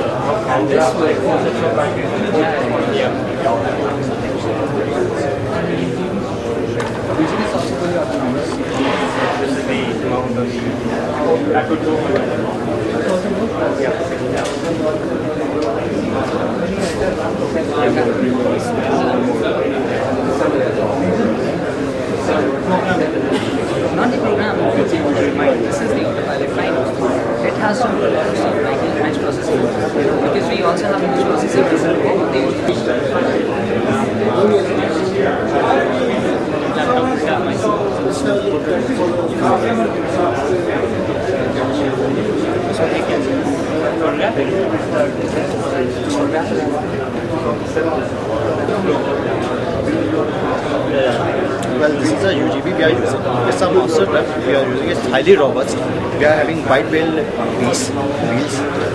And this way, not the program, this is the autopilot flight. It has to do a lot of stuff like image processing, because we also have image processing Well, this is a UGV we are using. It's a monster truck. We are using it highly robust. We are having wide wheel wheels,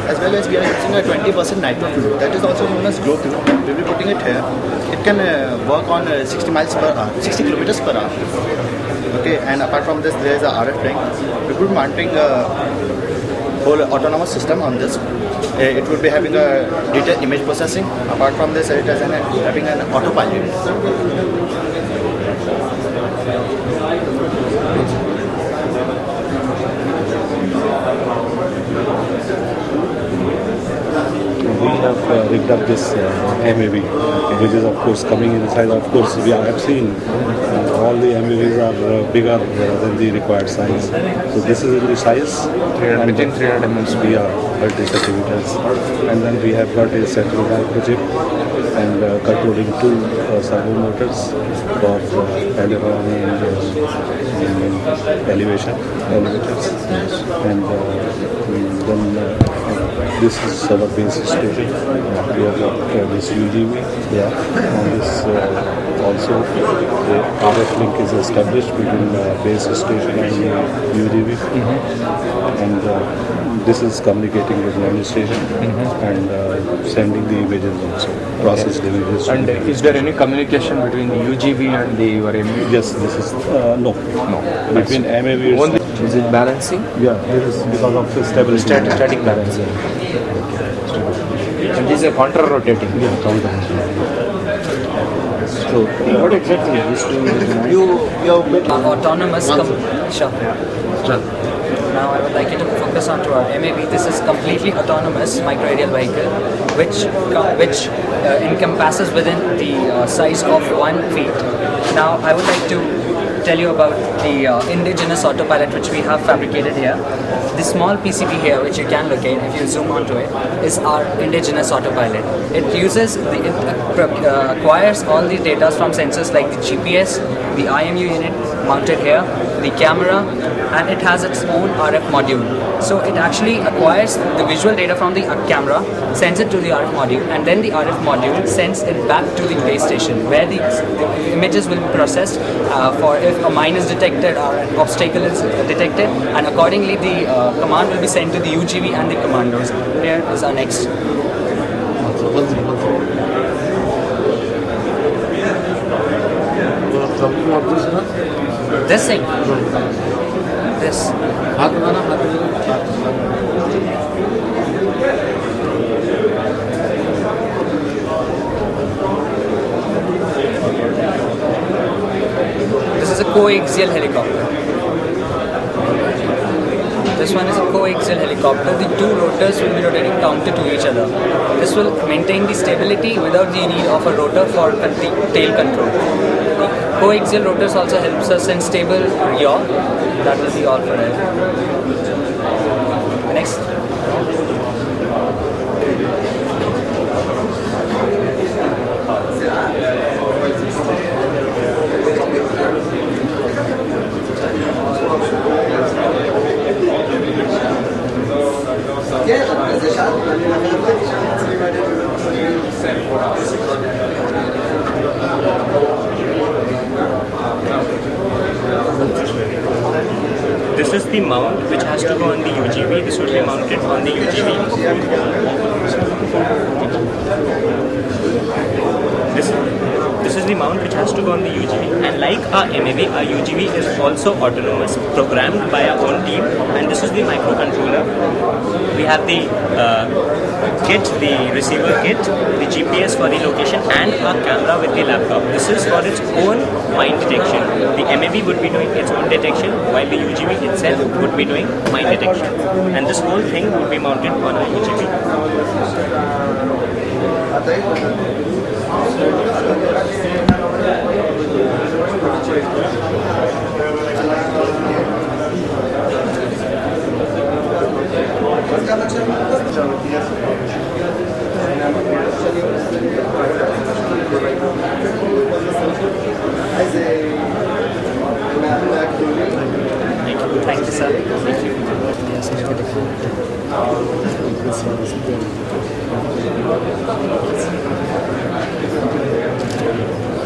as well as we are using a 20% nitro fuel. That is also known as glow fuel. We will be putting it here. It can work on 60 miles per hour, 60 kilometers per hour. Okay, and apart from this, there is a RF tank. We will be mounting a whole autonomous system on this. It will be having a detailed image processing. Apart from this, it is having an autopilot. We have rigged up this MAV, which is of course coming inside. Of course, we have seen all the MAVs are bigger than the required size. So this is the size, and within 300 mm we are 30 centimeters. And then we have got a central microchip and controlling two servo motors for aileron and elevators. And then this is our base station. We have got this UGV. On this also the RF link is established between base station and UGV. And this is communicating with land station and sending the images also, processed images. And is there any communication between the UGV and your MAV? Yes, this is no. Between MAV Only is it balancing? Yeah, this is because of the stability. Static balancing. And these are counter-rotating. Yeah, counter. So what exactly is this doing? autonomous. Sure. Now I would like you to focus on to our MAV. This is completely autonomous microaerial vehicle, which encompasses within the size of 1 feet. Now I would like to tell you about the indigenous autopilot which we have fabricated here. The small PCB here, which you can locate if you zoom onto it, is our indigenous autopilot. It acquires all the data from sensors like the GPS, the IMU unit mounted here, the camera, and it has its own RF module. So it actually acquires the visual data from the camera, sends it to the RF module, and then the RF module sends it back to the base station where the images will be processed for if a mine is detected or an obstacle is detected, and accordingly the command will be sent to the UGV and the commandos. Here is our next. This thing. This. This is a coaxial helicopter. This one is a coaxial helicopter. The two rotors will be rotating counter to each other. This will maintain the stability without the need of a rotor for the tail control. The coaxial rotors also helps us in stable yaw. That will be all for it. Next. This is the mount which has to go on the UGV. This will be mounted on the UGV. This is the mount which has to go on the UGV. And like our MAV, our UGV is also autonomous, programmed by our own team. And this is the microcontroller. We have the kit, the receiver kit, the GPS for the location, and a camera with the laptop. This is for its own mine detection. The MAV would be doing its own detection, while the UGV itself would be doing mine detection. And this whole thing would be mounted on a UGV. Thank you, sir. Thank you.